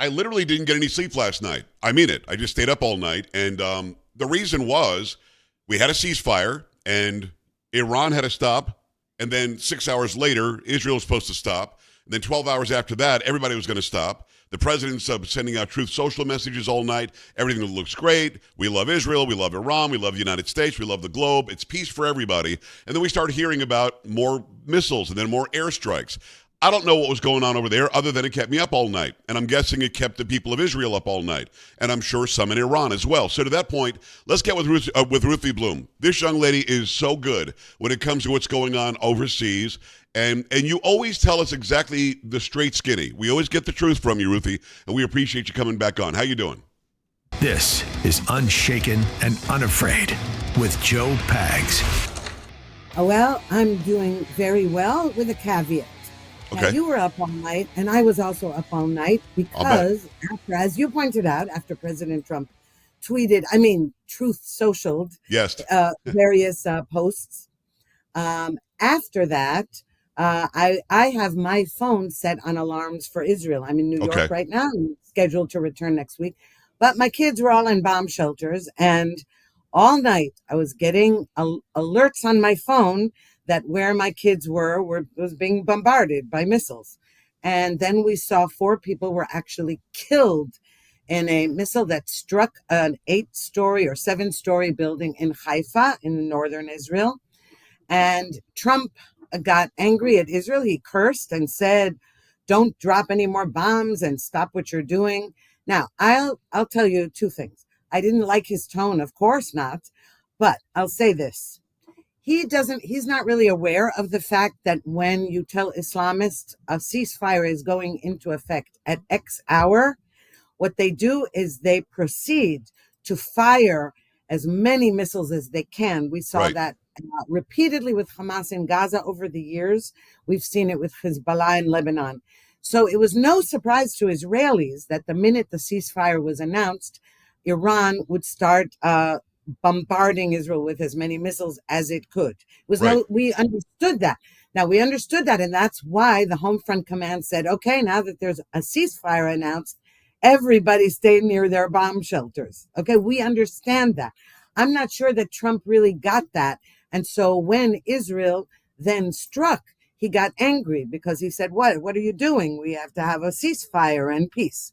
I literally didn't get any sleep last night. I mean it. I just stayed up all night. And the reason was we had a ceasefire and Iran had to stop. And then 6 hours later, Israel was supposed to stop. And then 12 hours after that, everybody was going to stop. The president's sending out truth social messages all night. Everything looks great. We love Israel. We love Iran. We love the United States. We love the globe. It's peace for everybody. And then we started hearing about more missiles and then more airstrikes. I don't know what was going on over there other than it kept me up all night. And I'm guessing it kept the people of Israel up all night. And I'm sure some in Iran as well. So to that point, let's get with Ruthie Blum. This young lady is so good when it comes to what's going on overseas. And you always tell us exactly the straight skinny. We always get the truth from you, Ruthie. And we appreciate you coming back on. How you doing? This is Unshaken and Unafraid with Joe Pags. Well, I'm doing very well with a caveat. Okay. Now, you were up all night, and I was also up all night because, as you pointed out, after President Trump truth socialed Yes. various posts. After that, I have my phone set on alarms for Israel. I'm in New York right now. I'm scheduled to return next week. But my kids were all in bomb shelters, and all night I was getting alerts on my phone that where my kids was being bombarded by missiles. And then we saw 4 people were actually killed in a missile that struck an 8-story or 7-story building in Haifa in northern Israel. And Trump got angry at Israel. He cursed and said, don't drop any more bombs and stop what you're doing. Now, I'll tell you 2 things. I didn't like his tone, of course not, but I'll say this. He's not really aware of the fact that when you tell Islamists a ceasefire is going into effect at X hour, what they do is they proceed to fire as many missiles as they can. We saw that repeatedly with Hamas in Gaza over the years. We've seen it with Hezbollah in Lebanon. So it was no surprise to Israelis that the minute the ceasefire was announced, Iran would start bombarding Israel with as many missiles as it could. We understood that. Now we understood that, and that's why the Home Front Command said, okay, now that there's a ceasefire announced, everybody stay near their bomb shelters. Okay, we understand that. I'm not sure that Trump really got that. And so when Israel then struck, he got angry because he said, what are you doing? We have to have a ceasefire and peace.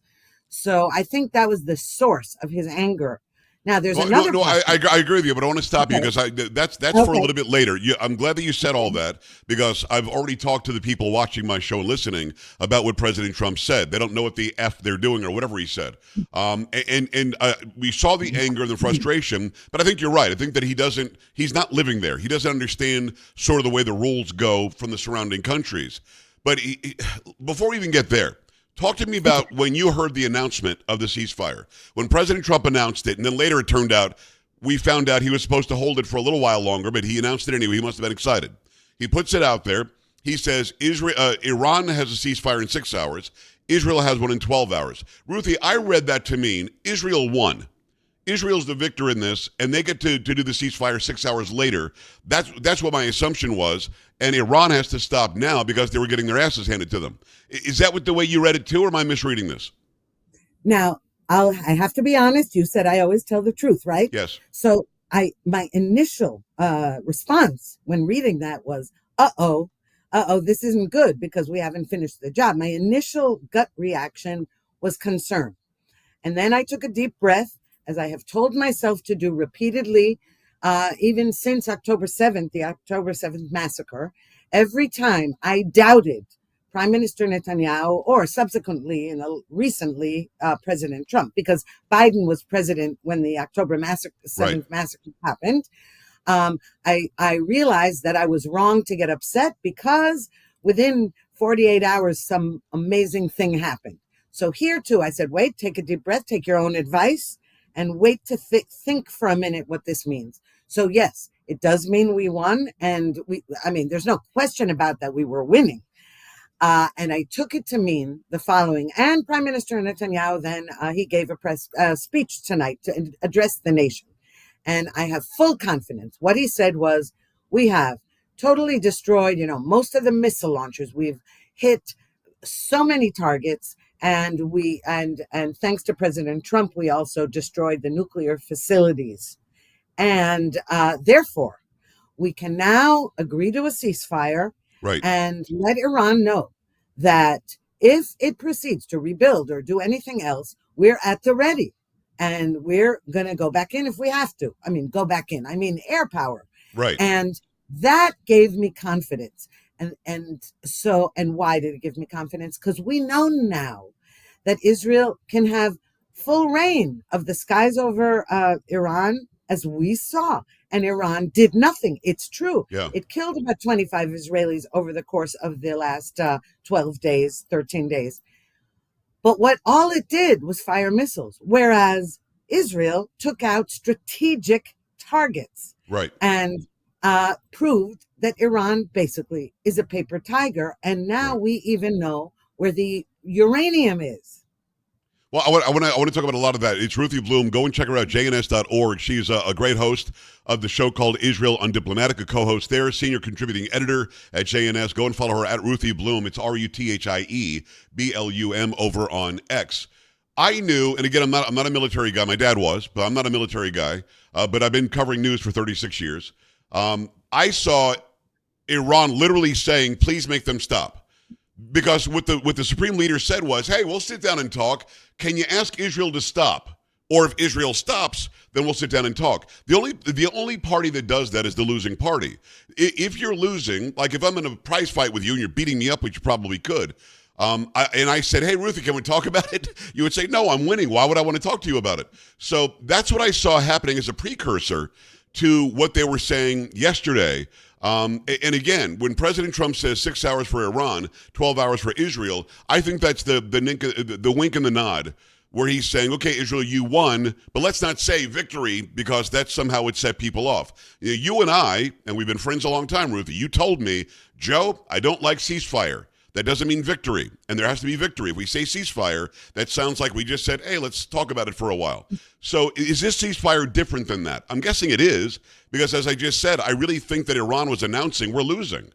So I think that was the source of his anger. Now, there's another. I agree with you, but I want to stop you because that's for a little bit later. I'm glad that you said all that because I've already talked to the people watching my show and listening about what President Trump said. They don't know what the F they're doing or whatever he said. And we saw the anger and the frustration, but I think you're right. I think that he's not living there. He doesn't understand sort of the way the rules go from the surrounding countries. But before we even get there, talk to me about when you heard the announcement of the ceasefire. When President Trump announced it, and then later it turned out, we found out he was supposed to hold it for a little while longer, but he announced it anyway. He must have been excited. He puts it out there. He says Iran has a ceasefire in 6 hours. Israel has one in 12 hours. Ruthie, I read that to mean Israel won. Israel's the victor in this, and they get to do the ceasefire 6 hours later. That's what my assumption was. And Iran has to stop now because they were getting their asses handed to them. Is that the way you read it too, or am I misreading this? Now, I have to be honest. You said I always tell the truth, right? Yes. So my initial response when reading that was, uh-oh, this isn't good because we haven't finished the job. My initial gut reaction was concern. And then I took a deep breath, as I have told myself to do repeatedly, even since October 7th, the October 7th massacre. Every time I doubted Prime Minister Netanyahu or subsequently, recently, President Trump, because Biden was president when the October 7th massacre happened. I realized that I was wrong to get upset because within 48 hours, some amazing thing happened. So here too, I said, wait, take a deep breath, take your own advice, and wait to think for a minute what this means. So yes, it does mean we won. And there's no question about that. We were winning. And I took it to mean the following. And Prime Minister Netanyahu then, he gave a press speech tonight to address the nation. And I have full confidence. What he said was, we have totally destroyed, most of the missile launchers. We've hit so many targets. and thanks to President Trump, we also destroyed the nuclear facilities. And therefore, we can now agree to a ceasefire Right. and let Iran know that if it proceeds to rebuild or do anything else, we're at the ready. And we're going to go back in if we have to. I mean, go back in. I mean, air power. Right. And that gave me confidence. And why did it give me confidence? Because we know now that Israel can have full reign of the skies over Iran, as we saw. And Iran did nothing. It's true. Yeah. It killed about 25 Israelis over the course of the last 12 days, 13 days. But all it did was fire missiles, whereas Israel took out strategic targets. Right. And proved that Iran basically is a paper tiger. And now we even know where the uranium is. Well, I want to talk about a lot of that. It's Ruthie Blum. Go and check her out, jns.org. She's a great host of the show called Israel Undiplomatic, a co-host there, senior contributing editor at JNS. Go and follow her at Ruthie Blum. It's RUTHIE over on X. I knew, and again, I'm not a military guy. My dad was, but I'm not a military guy. But I've been covering news for 36 years. I saw Iran literally saying, "Please make them stop." Because what the supreme leader said was, "Hey, we'll sit down and talk. Can you ask Israel to stop? Or if Israel stops, then we'll sit down and talk." The only party that does that is the losing party. If you're losing, like if I'm in a prize fight with you and you're beating me up, which you probably could, and I said, "Hey, Ruthie, can we talk about it?" You would say, "No, I'm winning. Why would I want to talk to you about it?" So that's what I saw happening as a precursor to what they were saying yesterday. And again, when President Trump says 6 hours for Iran, 12 hours for Israel, I think that's the wink and the nod, where he's saying, "Okay, Israel, you won, but let's not say victory because that somehow would set people off." You and I, and we've been friends a long time, Ruthie, you told me, "Joe, I don't like ceasefire. That doesn't mean victory, and there has to be victory. If we say ceasefire, that sounds like we just said, hey, let's talk about it for a while." So is this ceasefire different than that? I'm guessing it is, because as I just said, I really think that Iran was announcing we're losing.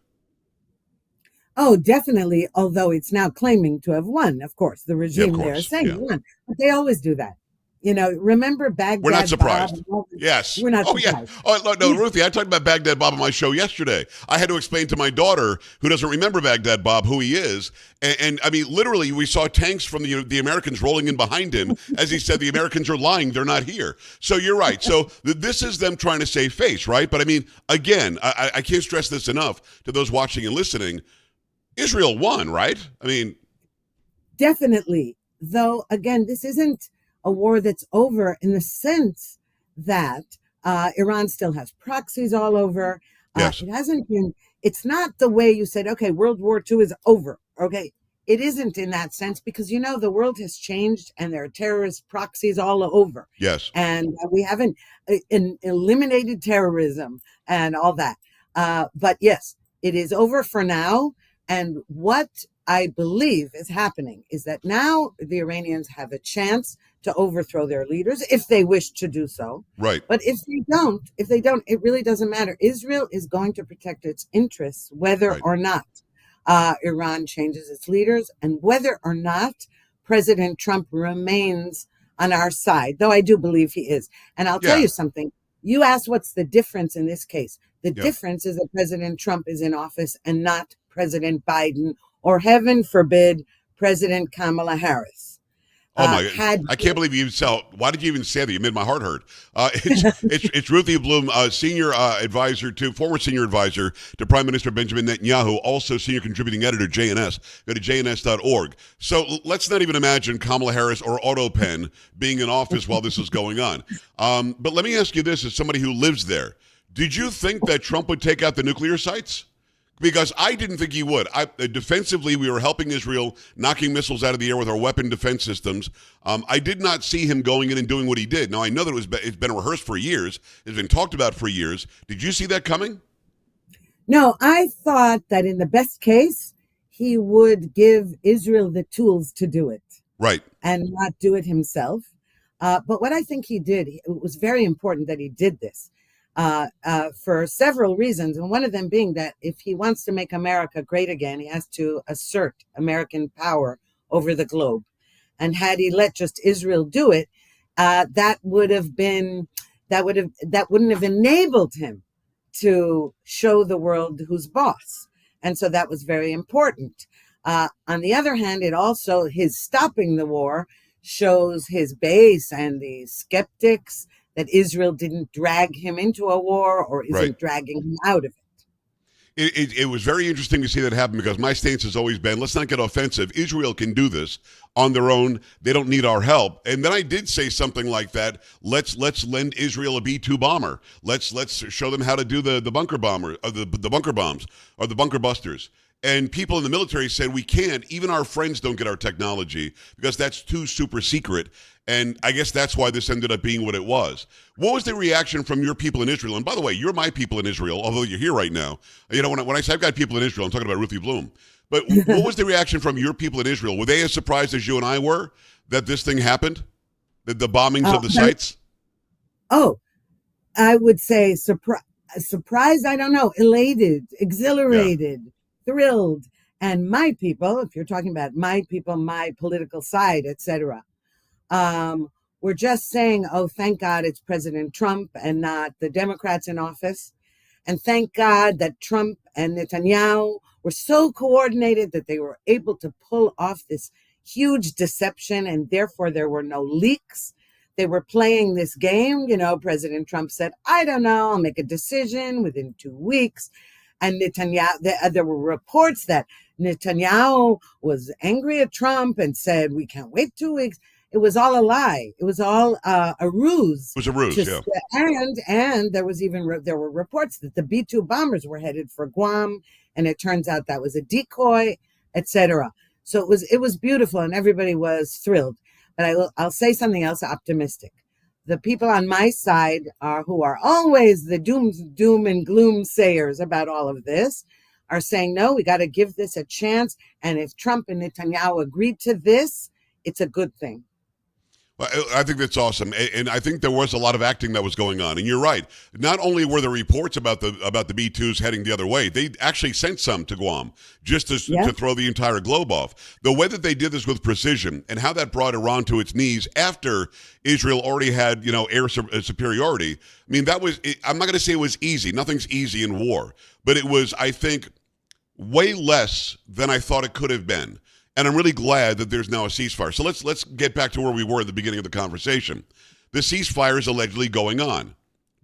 Oh, definitely, although it's now claiming to have won, of course. The regime there is saying won. But they always do that. You know, remember Baghdad We're not surprised. Bob? Yes. We're not surprised. Yeah. Oh, no, Ruthie, I talked about Baghdad Bob on my show yesterday. I had to explain to my daughter, who doesn't remember Baghdad Bob, who he is. And I mean, literally, we saw tanks from the Americans rolling in behind him as he said, the Americans are lying. They're not here. So you're right. So this is them trying to save face, right? But I mean, again, I can't stress this enough to those watching and listening. Israel won, right? I mean. Definitely. Though, again, this isn't a war that's over in the sense that Iran still has proxies all over. Yes. It hasn't been, it's not the way you said, okay, World War II is over. Okay. It isn't in that sense because, you know, the world has changed and there are terrorist proxies all over. Yes. And we haven't eliminated terrorism and all that. But yes, it is over for now. And what I believe is happening is that now the Iranians have a chance to overthrow their leaders if they wish to do so. Right. But if they don't, it really doesn't matter. Israel is going to protect its interests, whether or not Iran changes its leaders and whether or not President Trump remains on our side, though I do believe he is. And I'll tell you something. You asked what's the difference in this case. The difference is that President Trump is in office and not President Biden or, heaven forbid, President Kamala Harris. Oh my God! I can't believe you even said. Why did you even say that? You made my heart hurt. It's Ruthie Blum, former senior advisor to Prime Minister Benjamin Netanyahu, also senior contributing editor JNS. Go to jns.org. So let's not even imagine Kamala Harris or Otto Penn being in office while this is going on. But let me ask you this: as somebody who lives there, did you think that Trump would take out the nuclear sites? Because I didn't think he would. Defensively, we were helping Israel, knocking missiles out of the air with our weapon defense systems. I did not see him going in and doing what he did. Now, I know that it's been rehearsed for years. It's been talked about for years. Did you see that coming? No, I thought that in the best case, he would give Israel the tools to do it. Right. And not do it himself. But what I think he did, it was very important that he did this. For several reasons, and one of them being that if he wants to make America great again, he has to assert American power over the globe. and had he let just Israel do it, that wouldn't have enabled him to show the world who's boss. And so that was very important. On the other hand, it also, his stopping the war shows his base and the skeptics that Israel didn't drag him into a war or isn't dragging him out of it. It was very interesting to see that happen because my stance has always been, let's not get offensive. Israel can do this on their own. They don't need our help. And then I did say something like that. Let's lend Israel a B-2 bomber. Let's show them how to do the bunker bomber, the bunker bombs, or the bunker busters. And people in the military said, we can't. Even our friends don't get our technology because that's too super secret. And I guess that's why this ended up being what it was. What was the reaction from your people in Israel? And by the way, you're my people in Israel, although you're here right now. You know, when I say I've got people in Israel, I'm talking about Ruthie Blum. But what was the reaction from your people in Israel? Were they as surprised as you and I were that this thing happened? The bombings of the sites? Oh, I would say surprised, I don't know, elated, exhilarated, thrilled. And my people, if you're talking about my people, my political side, etc., we're just saying, oh, thank God it's President Trump and not the Democrats in office. And thank God that Trump and Netanyahu were so coordinated that they were able to pull off this huge deception, and therefore there were no leaks. They were playing this game. You know, President Trump said, I don't know, I'll make a decision within 2 weeks. And Netanyahu, there were reports that Netanyahu was angry at Trump and said, we can't wait 2 weeks. It was all a lie. It was all a ruse. It was a ruse, yeah. And there were reports that the B-2 bombers were headed for Guam, and it turns out that was a decoy, etc. So it was beautiful, and everybody was thrilled. But I'll say something else optimistic. The people on my side who are always the doom and gloom sayers about all of this are saying, no, we got to give this a chance. And if Trump and Netanyahu agreed to this, it's a good thing. Well, I think that's awesome, and I think there was a lot of acting that was going on. And you're right. Not only were there reports about the B-2s heading the other way, they actually sent some to Guam just to throw the entire globe off. The way that they did this with precision and how that brought Iran to its knees after Israel already had air superiority. I mean, that was. I'm not going to say it was easy. Nothing's easy in war, but it was, I think, way less than I thought it could have been. And I'm really glad that there's now a ceasefire. So let's get back to where we were at the beginning of the conversation. The ceasefire is allegedly going on.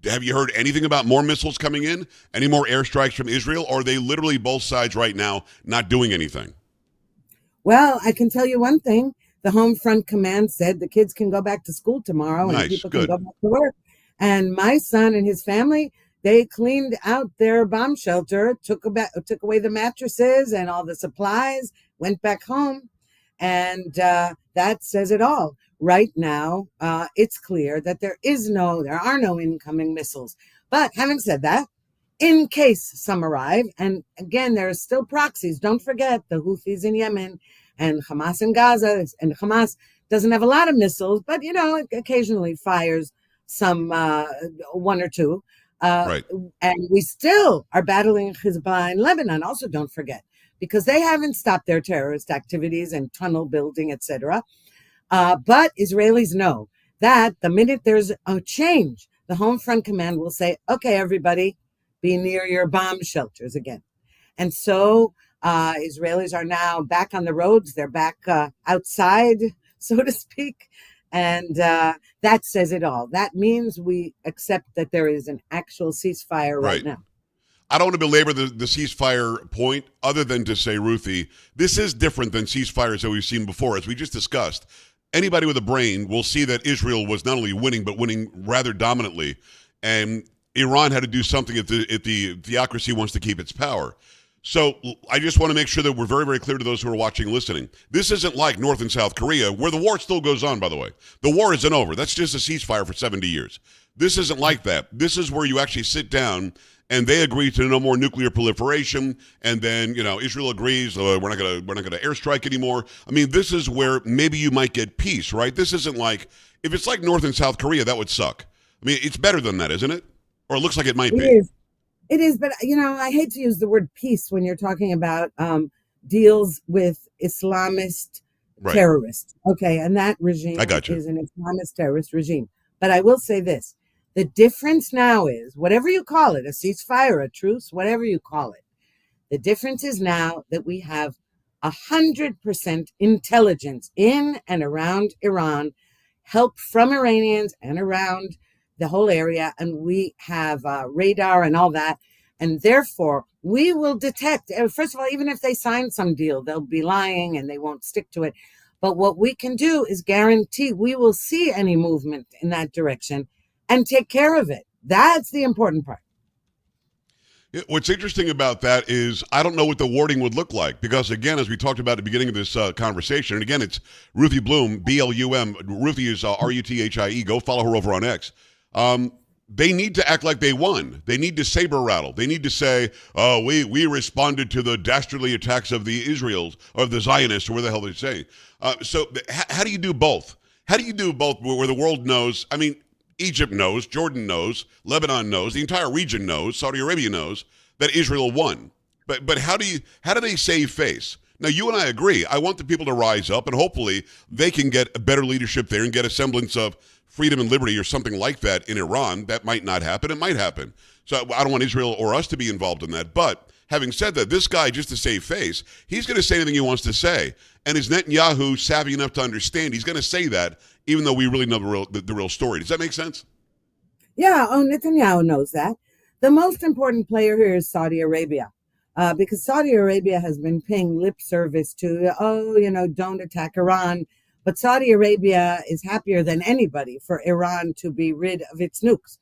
Have you heard anything about more missiles coming in? Any more airstrikes from Israel? Or are they literally both sides right now not doing anything? Well, I can tell you one thing. The Home Front Command said the kids can go back to school tomorrow and people can go back to work. And my son and his family, they cleaned out their bomb shelter, took away the mattresses and all the supplies, went back home, and that says it all. Right now, it's clear that there are no incoming missiles. But having said that, in case some arrive, and again, there are still proxies. Don't forget the Houthis in Yemen and Hamas in Gaza, and Hamas doesn't have a lot of missiles, but it occasionally fires some one or two. Right. And we still are battling Hezbollah in Lebanon. Also, don't forget, because they haven't stopped their terrorist activities and tunnel building, etc. But Israelis know that the minute there's a change, the Home Front Command will say, okay, everybody, be near your bomb shelters again. And so Israelis are now back on the roads. They're back outside, so to speak. And that says it all. That means we accept that there is an actual ceasefire right now. I don't want to belabor the ceasefire point other than to say, Ruthie, this is different than ceasefires that we've seen before. As we just discussed, anybody with a brain will see that Israel was not only winning, but winning rather dominantly. And Iran had to do something if the theocracy wants to keep its power. So I just want to make sure that we're very, very clear to those who are watching and listening. This isn't like North and South Korea, where the war still goes on, by the way. The war isn't over. That's just a ceasefire for 70 years. This isn't like that. This is where you actually sit down and they agree to no more nuclear proliferation, and then Israel agrees we're not gonna airstrike anymore. I mean, this is where maybe you might get peace, right? This isn't like, if it's like North and South Korea, that would suck. I mean, it's better than that, isn't it? Or it looks like it might be. It is, but I hate to use the word peace when you're talking about deals with Islamist Right. terrorist. Okay, and that I regime got you. is an Islamist terrorist regime. But I will say this. The difference now is, whatever you call it, a ceasefire, a truce, whatever you call it, the difference is now that we have 100% intelligence in and around Iran, help from Iranians and around the whole area, and we have radar and all that. And therefore, we will detect, first of all, even if they sign some deal, they'll be lying and they won't stick to it. But what we can do is guarantee we will see any movement in that direction and take care of it. That's the important part. What's interesting about that is I don't know what the wording would look like because, again, as we talked about at the beginning of this conversation, and again, it's Ruthie Blum, Blum. Ruthie is Ruthie. Go follow her over on X. They need to act like they won. They need to saber rattle. They need to say, "Oh, we responded to the dastardly attacks of the Israels or the Zionists or where the hell they're saying." So, how do you do both? How do you do both where the world knows? I mean, Egypt knows, Jordan knows, Lebanon knows, the entire region knows, Saudi Arabia knows that Israel won. But how do they save face? Now, you and I agree. I want the people to rise up, and hopefully they can get a better leadership there and get a semblance of freedom and liberty or something like that in Iran. That might not happen. It might happen. So I don't want Israel or us to be involved in that. But having said that, this guy, just to save face, he's going to say anything he wants to say. And is Netanyahu savvy enough to understand he's going to say that even though we really know the real story? Does that make sense? Yeah, Netanyahu knows that. The most important player here is Saudi Arabia, because Saudi Arabia has been paying lip service to, don't attack Iran. But Saudi Arabia is happier than anybody for Iran to be rid of its nukes.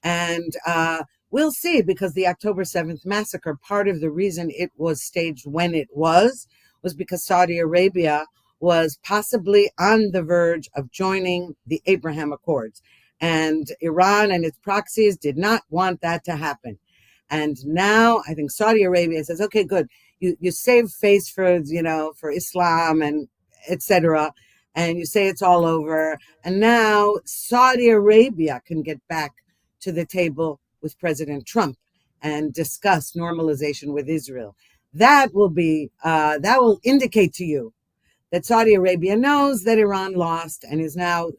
And we'll see, because the October 7th massacre, part of the reason it was staged when it was because Saudi Arabia was possibly on the verge of joining the Abraham Accords. And Iran and its proxies did not want that to happen. And now I think Saudi Arabia says, okay, good. You save face for Islam and etc. And you say it's all over. And now Saudi Arabia can get back to the table with President Trump and discuss normalization with Israel. That will indicate to you that Saudi Arabia knows that Iran lost and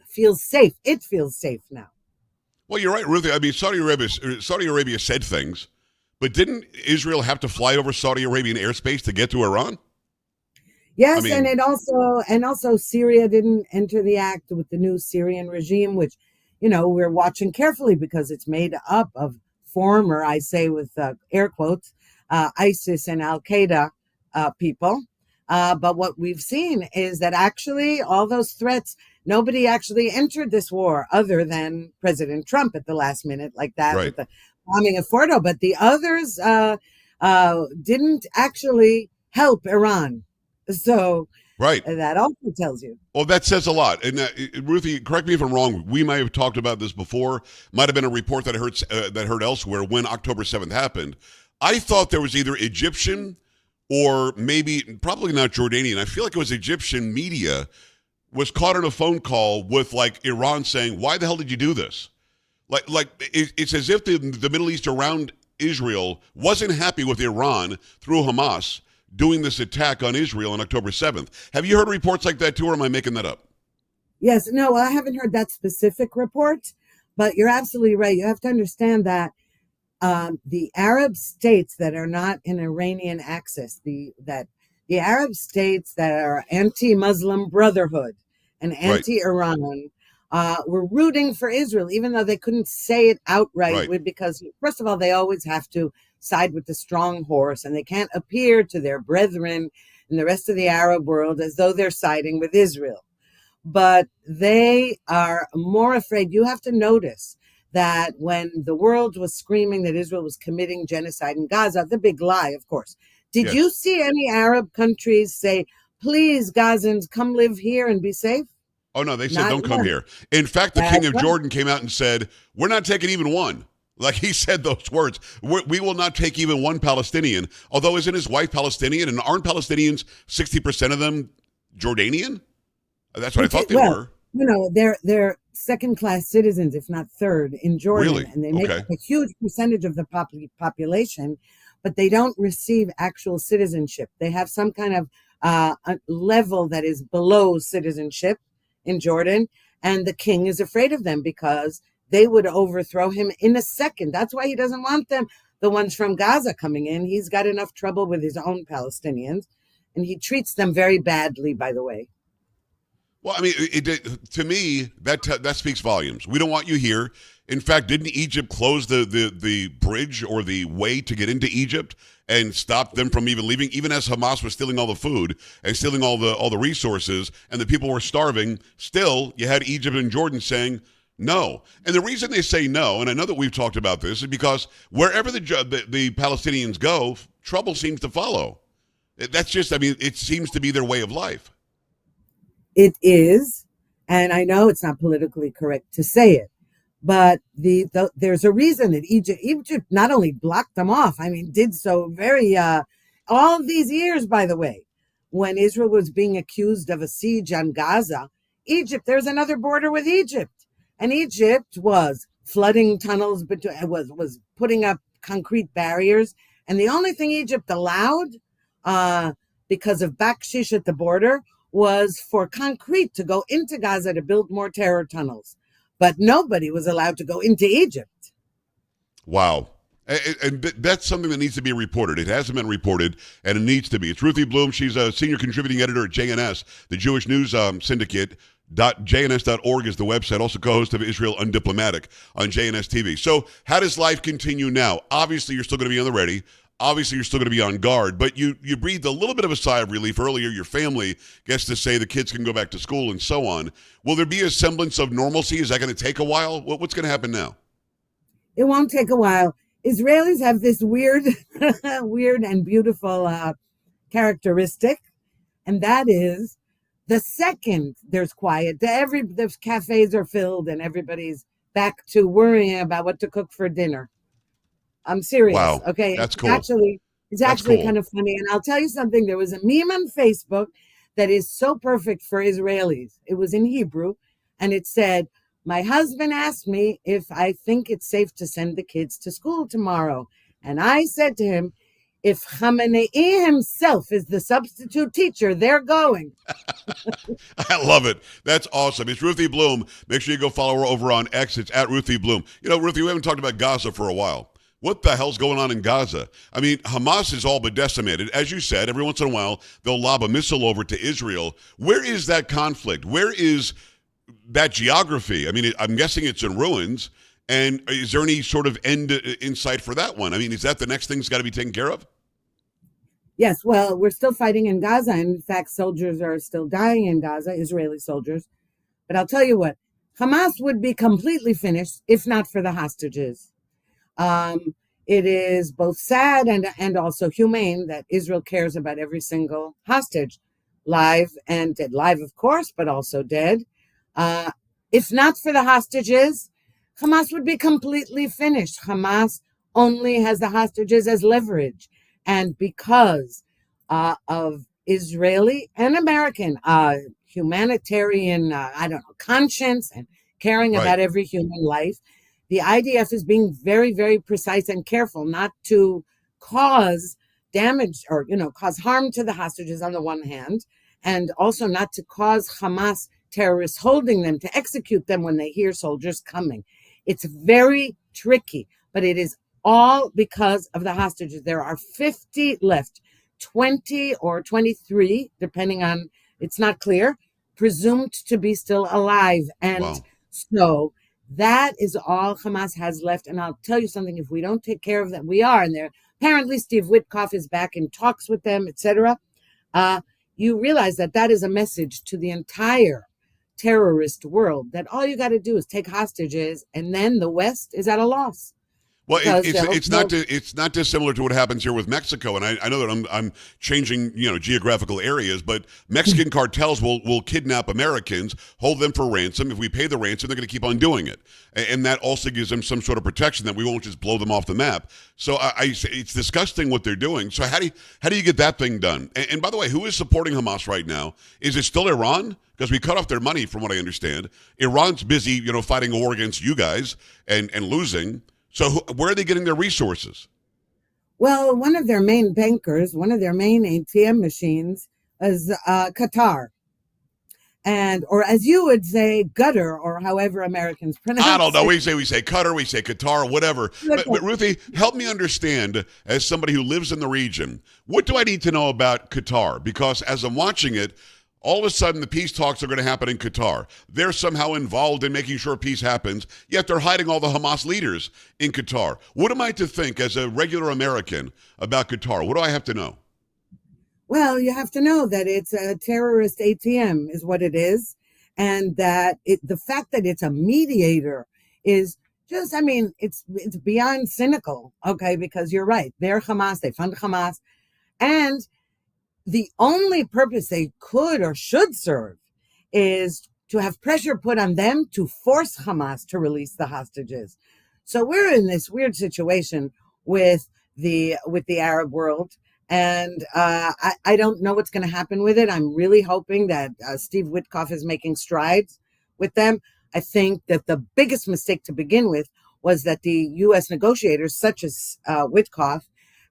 feels safe. It feels safe now. Well, you're right, Ruthie. I mean, Saudi Arabia said things, but didn't Israel have to fly over Saudi Arabian airspace to get to Iran? Yes, I mean, and also Syria didn't enter the act with the new Syrian regime, which, we're watching carefully because it's made up of former, I say with air quotes, ISIS and Al Qaeda people. But what we've seen is that actually all those threats, nobody actually entered this war other than President Trump at the last minute, like that Right. with the bombing of Fordo. But the others didn't actually help Iran. So Right. that also tells you. Well, that says a lot. And Ruthie, correct me if I'm wrong. We might have talked about this before. Might have been a report that I heard elsewhere when October 7th happened. I thought there was either Egyptian or probably not Jordanian. I feel like it was Egyptian media was caught on a phone call with like Iran saying, "Why the hell did you do this?" It's as if the Middle East around Israel wasn't happy with Iran through Hamas doing this attack on Israel on October 7th. Have you heard reports like that too, or am I making that up? Yes, no, I haven't heard that specific report, but you're absolutely right. You have to understand that the Arab states that are not in Iranian axis, the Arab states that are anti-Muslim Brotherhood and anti-Iran, were rooting for Israel, even though they couldn't say it outright, because first of all, they always have to side with the strong horse, and they can't appear to their brethren in the rest of the Arab world as though they're siding with Israel. But they are more afraid. You have to notice that when the world was screaming that Israel was committing genocide in Gaza, the big lie, of course. Did you see any Arab countries say, please, Gazans, come live here and be safe? Oh, no, they said, don't come here. In fact, the king of Jordan came out and said, we're not taking even one. Like he said those words, we will not take even one Palestinian. Although isn't his wife Palestinian? And aren't Palestinians, 60% of them Jordanian? That's what I thought they were. They're second-class citizens, if not third, in Jordan. Really? And they make up a huge percentage of the population, but they don't receive actual citizenship. They have some kind of a level that is below citizenship in Jordan, and the king is afraid of them because they would overthrow him in a second. That's why he doesn't want them, the ones from Gaza, coming in. He's got enough trouble with his own Palestinians, and he treats them very badly, by the way. Well, I mean, to me, that speaks volumes. We don't want you here. In fact, didn't Egypt close the bridge or the way to get into Egypt and stop them from even leaving? Even as Hamas was stealing all the food and stealing all the resources, and the people were starving, still you had Egypt and Jordan saying no. And the reason they say no, and I know that we've talked about this, is because wherever the Palestinians go, trouble seems to follow. That's just, I mean, it seems to be their way of life. It is, and I know it's not politically correct to say it, but there's a reason that Egypt not only blocked them off, I mean, did so very, all of these years, by the way, when Israel was being accused of a siege on Gaza, there's another border with Egypt, and Egypt was flooding tunnels, but was putting up concrete barriers, and the only thing Egypt allowed, because of bakshish at the border, was for concrete to go into Gaza to build more terror tunnels. But nobody was allowed to go into Egypt. Wow. And that's something that needs to be reported. It hasn't been reported, and it needs to be. It's Ruthie Blum. She's a senior contributing editor at JNS, the Jewish News Syndicate. .jns.org is the website, also co-host of Israel Undiplomatic on JNS TV. So how does life continue now? Obviously, you're still going to be on the ready. Obviously, you're still going to be on guard, but you breathed a little bit of a sigh of relief earlier. Your family gets to say the kids can go back to school and so on. Will there be a semblance of normalcy? Is that going to take a while? What's going to happen now? It won't take a while. Israelis have this weird and beautiful characteristic, and that is the second there's quiet, the cafes are filled and everybody's back to worrying about what to cook for dinner. I'm serious. Wow. Okay. That's cool. It's actually kind of funny. And I'll tell you something. There was a meme on Facebook that is so perfect for Israelis. It was in Hebrew, and it said, "My husband asked me if I think it's safe to send the kids to school tomorrow. And I said to him, if Khamenei himself is the substitute teacher, they're going." I love it. That's awesome. It's Ruthie Blum. Make sure you go follow her over on X. It's at Ruthie Blum. You know, Ruthie, we haven't talked about Gaza for a while. What the hell's going on in Gaza? I mean, Hamas is all but decimated. As you said, every once in a while, they'll lob a missile over to Israel. Where is that conflict? Where is that geography? I mean, I'm guessing it's in ruins. And is there any sort of end in sight for that one? I mean, is that the next thing that's got to be taken care of? Yes, well, we're still fighting in Gaza. In fact, soldiers are still dying in Gaza, Israeli soldiers. But I'll tell you what, Hamas would be completely finished if not for the hostages. It is both sad and also humane that Israel cares about every single hostage, live and dead. Live, of course, but also dead. If not for the hostages, Hamas would be completely finished. Hamas only has the hostages as leverage. And because of Israeli and American humanitarian, conscience and caring about every human life, the IDF is being very, very precise and careful not to cause damage or, cause harm to the hostages on the one hand, and also not to cause Hamas terrorists holding them to execute them when they hear soldiers coming. It's very tricky, but it is all because of the hostages. There are 50 left, 20 or 23, depending on, it's not clear, presumed to be still alive. And so that is all Hamas has left. And I'll tell you something, if we don't take care of them, we are. And apparently Steve Witkoff is back in talks with them, etc. You realize that is a message to the entire terrorist world, that all you got to do is take hostages, and then the West is at a loss. Well, it's not dissimilar to what happens here with Mexico, and I know that I'm changing geographical areas, but Mexican cartels will kidnap Americans, hold them for ransom. If we pay the ransom, they're going to keep on doing it, and that also gives them some sort of protection that we won't just blow them off the map. So it's disgusting what they're doing. So how do you get that thing done? And by the way, who is supporting Hamas right now? Is it still Iran? Because we cut off their money, from what I understand. Iran's busy, fighting a war against you guys and losing. So where are they getting their resources? Well, one of their main bankers, one of their main ATM machines as Qatar. And, or as you would say, Gettr, or however Americans I don't pronounce know. it. We say Qatar, we say Qatar, whatever. But Ruthie, help me understand, as somebody who lives in the region, what do I need to know about Qatar? Because as I'm watching it, all of a sudden the peace talks are going to happen in Qatar. They're somehow involved in making sure peace happens, yet they're hiding all the Hamas leaders in Qatar. What am I to think as a regular American about Qatar? What do I have to know? Well, you have to know that it's a terrorist ATM is what it is. And that the fact that it's a mediator is just, I mean, it's beyond cynical, okay? Because you're right. They're Hamas, they fund Hamas. And the only purpose they could or should serve is to have pressure put on them to force Hamas to release the hostages. So we're in this weird situation with the Arab world. And I don't know what's going to happen with it. I'm really hoping that Steve Witkoff is making strides with them. I think that the biggest mistake to begin with was that the U.S. negotiators, such as Witkoff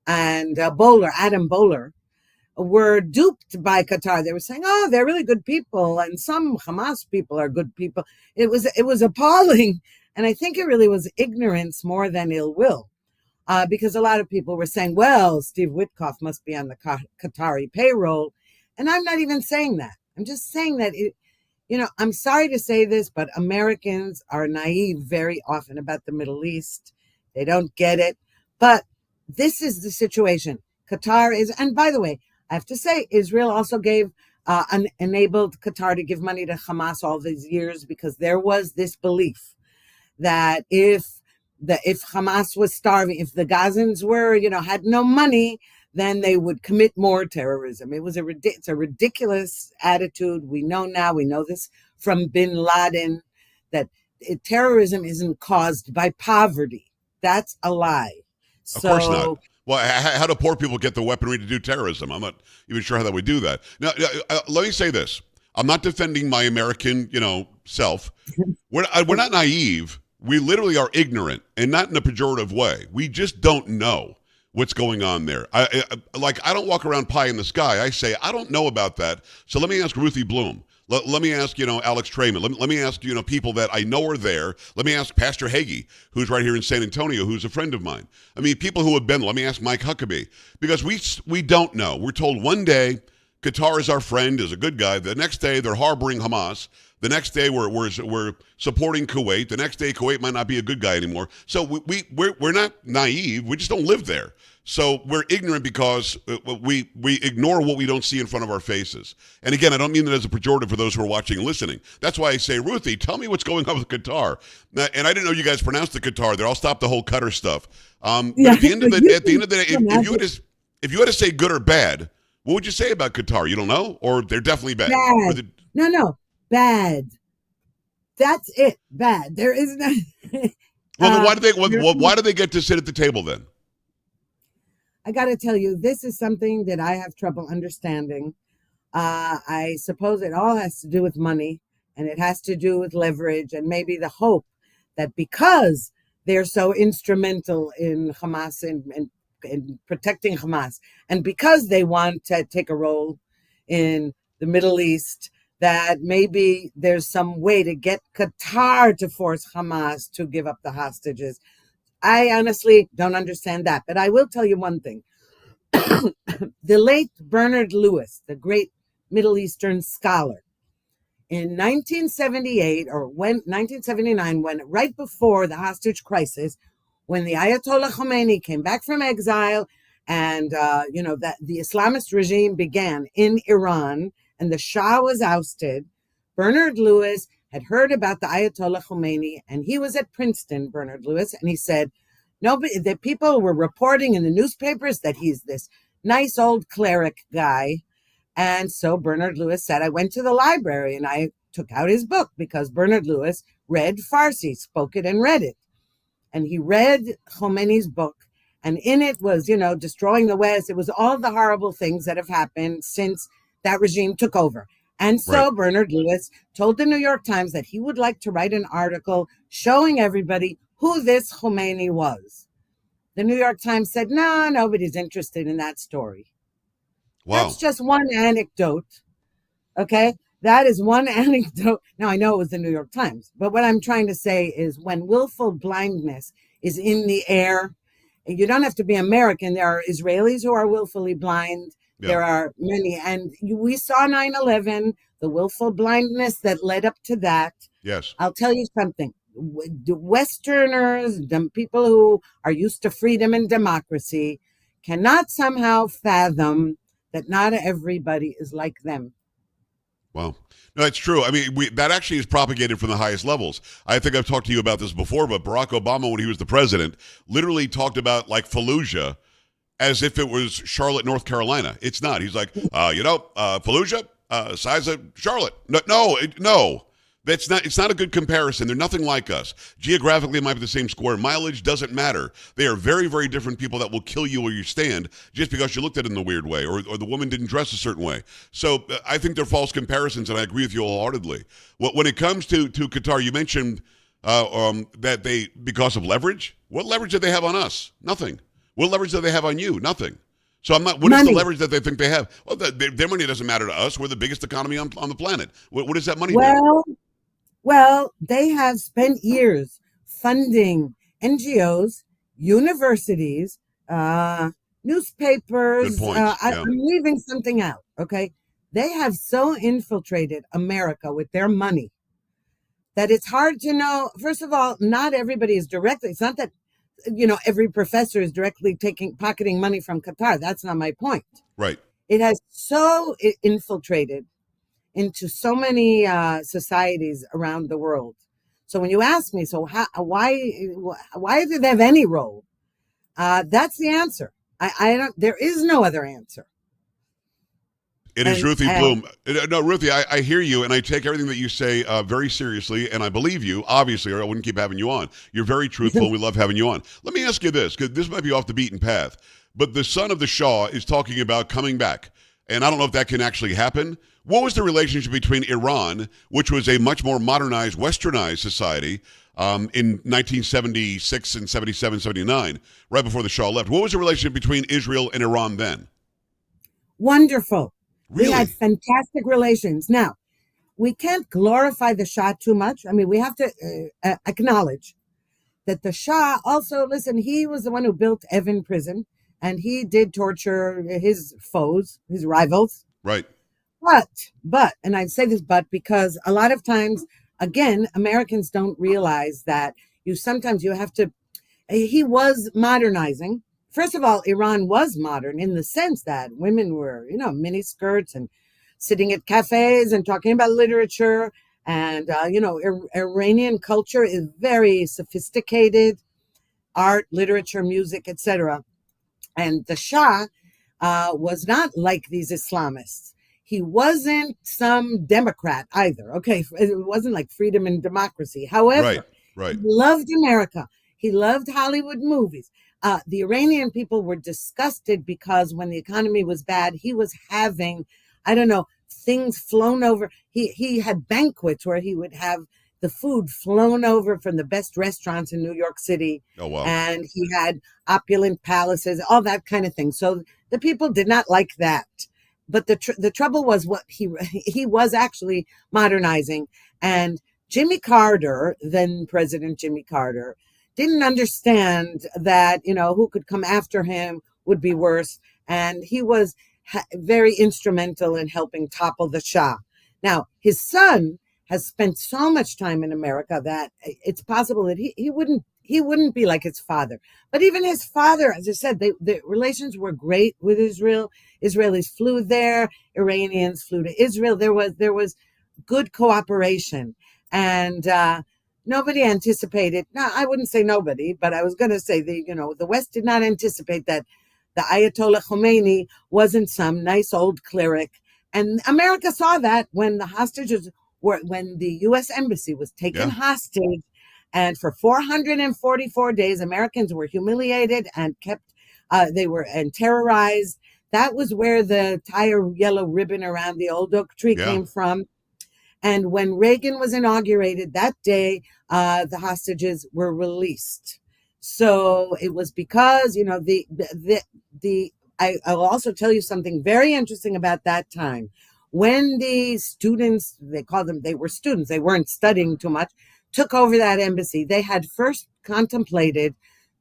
and Adam Bowler, were duped by Qatar. They were saying, "Oh, they're really good people, and some Hamas people are good people." It was appalling, and I think it really was ignorance more than ill will. Because a lot of people were saying, well, Steve Witkoff must be on the Qatari payroll. And I'm not even saying that. I'm just saying that, I'm sorry to say this, but Americans are naive very often about the Middle East. They don't get it. But this is the situation. Qatar is, and by the way, I have to say, Israel also enabled Qatar to give money to Hamas all these years because there was this belief that if Hamas was starving, if the Gazans were, had no money, then they would commit more terrorism. It's a ridiculous attitude. We know this from bin Laden, that terrorism isn't caused by poverty. That's a lie. Of course not. Well, how do poor people get the weaponry to do terrorism? I'm not even sure how that would do that. Now, let me say this. I'm not defending my American, self. We're not naive. We literally are ignorant, and not in a pejorative way. We just don't know what's going on there. I don't walk around pie in the sky. I say, I don't know about that. So let me ask Ruthie Blum. Let me ask, Alex Trayman. Let me ask, people that I know are there. Let me ask Pastor Hagee, who's right here in San Antonio, who's a friend of mine. I mean, people who have been, let me ask Mike Huckabee. Because we don't know. We're told one day Qatar is our friend, is a good guy. The next day they're harboring Hamas. The next day we're supporting Kuwait. The next day Kuwait might not be a good guy anymore. So we're not naive. We just don't live there. So we're ignorant because we ignore what we don't see in front of our faces. And again, I don't mean that as a pejorative for those who are watching and listening. That's why I say, Ruthie, tell me what's going on with Qatar. And I didn't know you guys pronounced the Qatar there. I'll stop the whole Qatar stuff. But at the end of the day, if you had to say good or bad, what would you say about Qatar? You don't know, or they're definitely bad? No, bad. That's it. Bad. There is no. Well, then why do they get to sit at the table then? I got to tell you, this is something that I have trouble understanding. I suppose it all has to do with money, and it has to do with leverage, and maybe the hope that because they're so instrumental in Hamas and protecting Hamas, and because they want to take a role in the Middle East, that maybe there's some way to get Qatar to force Hamas to give up the hostages. I honestly don't understand that, but I will tell you one thing. The late Bernard Lewis, the great Middle Eastern scholar, in 1978 or 1979, when right before the hostage crisis, when the Ayatollah Khomeini came back from exile and that the Islamist regime began in Iran and the Shah was ousted, Bernard Lewis had heard about the Ayatollah Khomeini, and he was at Princeton, Bernard Lewis, and he said, the people were reporting in the newspapers that he's this nice old cleric guy. And so Bernard Lewis said, I went to the library and I took out his book because Bernard Lewis read Farsi, spoke it and read it. And he read Khomeini's book, and in it was, destroying the West. It was all the horrible things that have happened since that regime took over. And so right. Bernard Lewis told the New York Times that he would like to write an article showing everybody who this Khomeini was. The New York Times said, no, nobody's interested in that story. Wow. That's just one anecdote. Okay. That is one anecdote. Now, I know it was the New York Times, but what I'm trying to say is when willful blindness is in the air, you don't have to be American. There are Israelis who are willfully blind. Yeah. There are many. And we saw 9/11, the willful blindness that led up to that. Yes. I'll tell you something. The Westerners, the people who are used to freedom and democracy, cannot somehow fathom that not everybody is like them. Wow. No, it's true. I mean, that actually is propagated from the highest levels. I think I've talked to you about this before, but Barack Obama, when he was the president, literally talked about like Fallujah as if it was Charlotte, North Carolina. It's not. He's like, Fallujah, size of Charlotte. No. That's not. It's not a good comparison. They're nothing like us. Geographically, it might be the same square mileage. Doesn't matter. They are very, very different people that will kill you where you stand just because you looked at it in a weird way or the woman didn't dress a certain way. So I think they're false comparisons, and I agree with you wholeheartedly. When it comes to Qatar, you mentioned that they, because of leverage. What leverage do they have on us? Nothing. What leverage do they have on you? Nothing. So I'm not. What is the leverage that they think they have? Well, their money doesn't matter to us. We're the biggest economy on the planet. What does that money do? Well, they have spent years funding NGOs, universities, Good newspapers. points. Yeah. I'm leaving something out. Okay. They have so infiltrated America with their money that it's hard to know. First of all, not everybody is directly. It's not that, every professor is directly pocketing money from Qatar. That's not my point. Right. It has so infiltrated into so many societies around the world. So when you ask me, so why do they have any role? That's the answer. I don't. There is no other answer. It is Ruthie Blum. No, Ruthie, I hear you, and I take everything that you say very seriously, and I believe you, obviously, or I wouldn't keep having you on. You're very truthful, and we love having you on. Let me ask you this, because this might be off the beaten path, but the son of the Shah is talking about coming back, and I don't know if that can actually happen. What was the relationship between Iran, which was a much more modernized, westernized society, in 1976 and 77, 79, right before the Shah left? What was the relationship between Israel and Iran then? Wonderful. Really? We had fantastic relations. Now, we can't glorify the Shah too much. I mean, we have to acknowledge that the Shah also, listen, he was the one who built Evin Prison, and he did torture his foes, his rivals. Right. But, and I say this but because a lot of times, again, Americans don't realize that sometimes you have to, he was modernizing. First of all, Iran was modern in the sense that women were, mini skirts and sitting at cafes and talking about literature. And, Iranian culture is very sophisticated, art, literature, music, etc. And the Shah was not like these Islamists. He wasn't some Democrat either. Okay, it wasn't like freedom and democracy. However, right. He loved America. He loved Hollywood movies. The Iranian people were disgusted because when the economy was bad, he was having, things flown over. He had banquets where he would have the food flown over from the best restaurants in New York City. Oh, wow. And he had opulent palaces, all that kind of thing. So the people did not like that. But the trouble was what he was actually modernizing. And Jimmy Carter, then President Jimmy Carter, didn't understand that, who could come after him would be worse. And he was very instrumental in helping topple the Shah. Now, his son has spent so much time in America that it's possible that he wouldn't be like his father. But even his father, as I said, the relations were great with Israel. Israelis flew there. Iranians flew to Israel. There was good cooperation. And nobody anticipated. No, I wouldn't say nobody, but I was going to say the West did not anticipate that the Ayatollah Khomeini wasn't some nice old cleric. And America saw that when when the U.S. Embassy was taken hostage. And for 444 days, Americans were humiliated and and terrorized. That was where the tire yellow ribbon around the old oak tree came from. And when Reagan was inaugurated that day, the hostages were released. So it was because, the will also tell you something very interesting about that time. When the students, they were students, they weren't studying too much, took over that embassy, they had first contemplated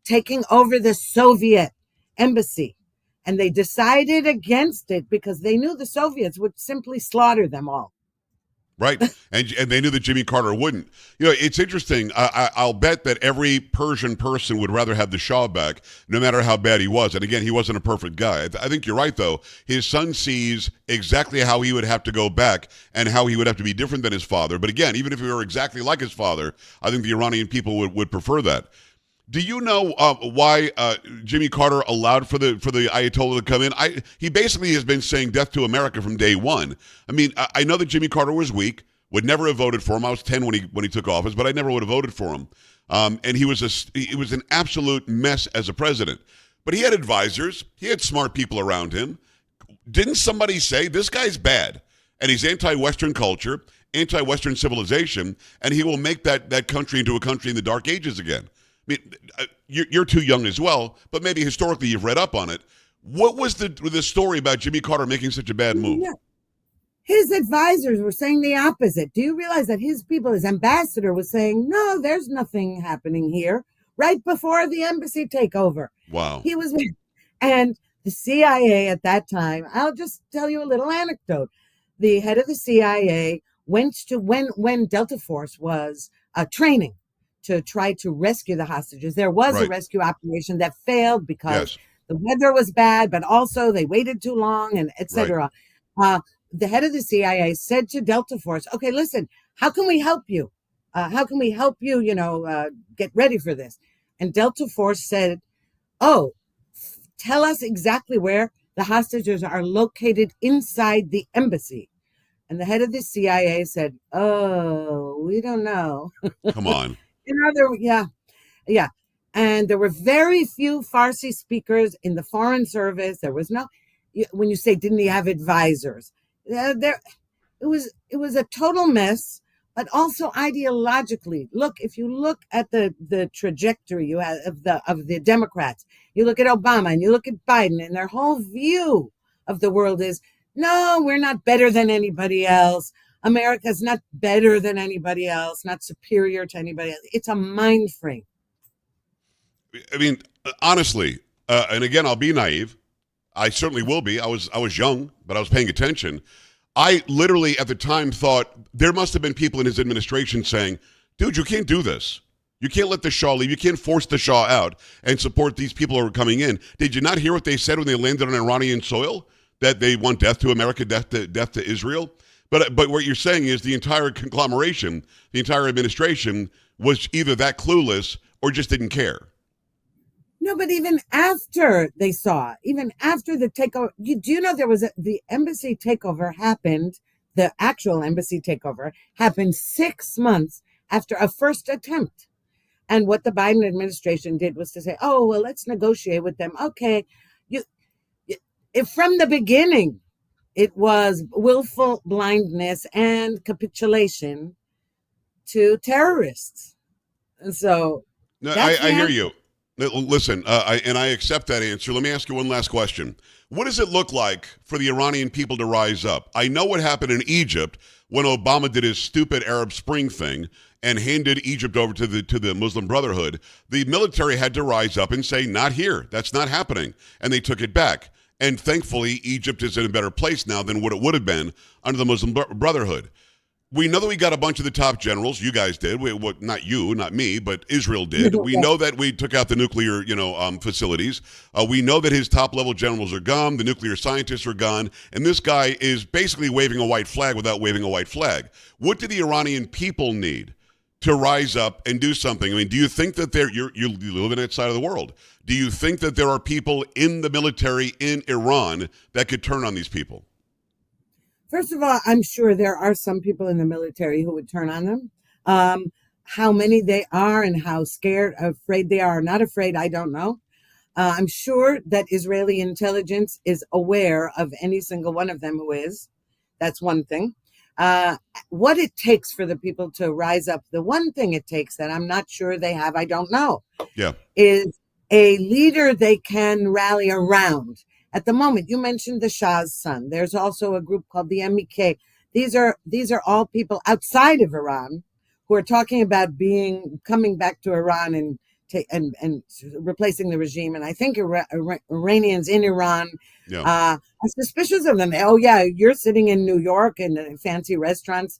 taking over the Soviet embassy. And they decided against it because they knew the Soviets would simply slaughter them all. Right. And they knew that Jimmy Carter wouldn't. You know, it's interesting. I'll bet that every Persian person would rather have the Shah back, no matter how bad he was. And again, he wasn't a perfect guy. I think you're right, though. His son sees exactly how he would have to go back and how he would have to be different than his father. But again, even if he were exactly like his father, I think the Iranian people would prefer that. Do you know why Jimmy Carter allowed for the Ayatollah to come in? He basically has been saying death to America from day one. I mean, I know that Jimmy Carter was weak, would never have voted for him. I was 10 when he took office, but I never would have voted for him. And he was an absolute mess as a president. But he had advisors. He had smart people around him. Didn't somebody say this guy's bad and he's anti-Western culture, anti-Western civilization, and he will make that country into a country in the dark ages again? I mean, you're too young as well, but maybe historically you've read up on it. What was the story about Jimmy Carter making such a bad move? Yeah. His advisors were saying the opposite. Do you realize that his people, his ambassador was saying, no, there's nothing happening here, right before the embassy takeover. Wow. And the CIA at that time, I'll just tell you a little anecdote. The head of the CIA went to, when Delta Force was training to try to rescue the hostages. There was a rescue operation that failed because the weather was bad, but also they waited too long, and etc. The head of the CIA said to Delta Force, okay, listen, how can we help you? How can we help you, get ready for this? And Delta Force said, oh, tell us exactly where the hostages are located inside the embassy. And the head of the CIA said, oh, we don't know. Come on. Yeah. And there were very few Farsi speakers in the foreign service. There was no, when you say, didn't he have advisors? It was a total mess, but also ideologically. Look, if you look at the trajectory you have of the Democrats, you look at Obama and you look at Biden, and their whole view of the world is, no, we're not better than anybody else. America's not better than anybody else, not superior to anybody else. It's a mind frame. I mean, honestly, and again, I'll be naive. I certainly will be. I was young, but I was paying attention. I literally at the time thought there must have been people in his administration saying, dude, you can't do this. You can't let the Shah leave. You can't force the Shah out and support these people who are coming in. Did you not hear what they said when they landed on Iranian soil? That they want death to America, death to Israel? But what you're saying is the entire conglomeration, the entire administration was either that clueless or just didn't care. No, but even after they saw, even after the takeover, do you know there was the embassy takeover happened, the actual embassy takeover happened 6 months after a first attempt. And what the Biden administration did was to say, oh, well, let's negotiate with them. Okay. From the beginning, it was willful blindness and capitulation to terrorists. And so no, I hear you. Listen, and I accept that answer. Let me ask you one last question. What does it look like for the Iranian people to rise up? I know what happened in Egypt when Obama did his stupid Arab Spring thing and handed Egypt over to the Muslim Brotherhood. The military had to rise up and say, not here. That's not happening. And they took it back. And thankfully, Egypt is in a better place now than what it would have been under the Muslim Brotherhood. We know that we got a bunch of the top generals. You guys did. Not you, not me, but Israel did. We know that we took out the nuclear, facilities. We know that his top-level generals are gone. The nuclear scientists are gone. And this guy is basically waving a white flag without waving a white flag. What do the Iranian people need to rise up and do something? I mean, do you think that you live in that side of the world? Do you think that there are people in the military in Iran that could turn on these people? First of all, I'm sure there are some people in the military who would turn on them. How many they are and how scared, afraid they are or not afraid, I don't know. I'm sure that Israeli intelligence is aware of any single one of them who is. That's one thing. What it takes for the people to rise up, the one thing it takes that I'm not sure they have, I don't know, is a leader they can rally around at the moment. You mentioned the Shah's son. There's also a group called the MEK. These are all people outside of Iran who are talking about coming back to Iran and replacing the regime. And I think Iranians in Iran are suspicious of them. Oh yeah, you're sitting in New York in fancy restaurants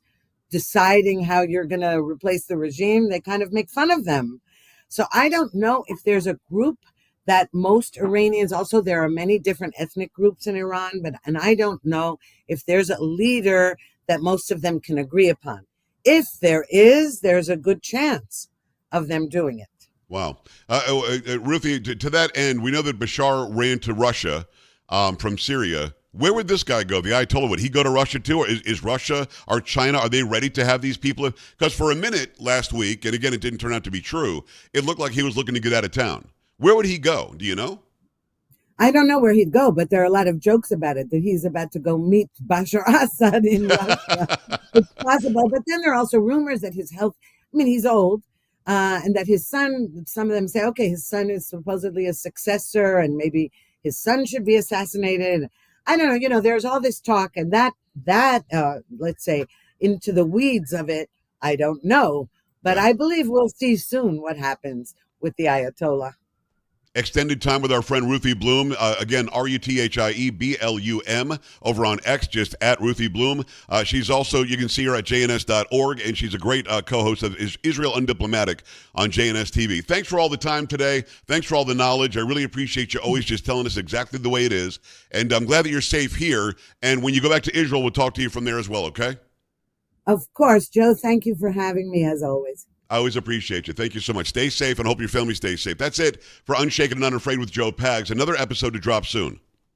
deciding how you're going to replace the regime. They kind of make fun of them. So I don't know if there's a group that most Iranians, also there are many different ethnic groups in Iran, and I don't know if there's a leader that most of them can agree upon. If there is, there's a good chance of them doing it. Wow. Ruthie, to that end, we know that Bashar ran to Russia from Syria. Where would this guy go? The Ayatollah, would he go to Russia too? Or is Russia or China, are they ready to have these people? Because for a minute last week, and again, it didn't turn out to be true, it looked like he was looking to get out of town. Where would he go? Do you know? I don't know where he'd go, but there are a lot of jokes about it, that he's about to go meet Bashar Assad in Russia. It's possible. But then there are also rumors that his health, he's old, and that his son, some of them say, okay, his son is supposedly a successor and maybe his son should be assassinated. I don't know, there's all this talk, and that let's say, into the weeds of it, I don't know. But I believe we'll see soon what happens with the Ayatollah. Extended time with our friend Ruthie Blum. Again, RUTHIEBLUM over on X, just at Ruthie Blum. She's also, you can see her at jns.org, and she's a great co-host of Israel Undiplomatic on JNS TV. Thanks for all the time today. Thanks for all the knowledge. I really appreciate you always just telling us exactly the way it is. And I'm glad that you're safe here. And when you go back to Israel, we'll talk to you from there as well, okay? Of course, Joe. Thank you for having me, as always. I always appreciate you. Thank you so much. Stay safe and hope your family stays safe. That's it for Unshaken and Unafraid with Joe Pags. Another episode to drop soon.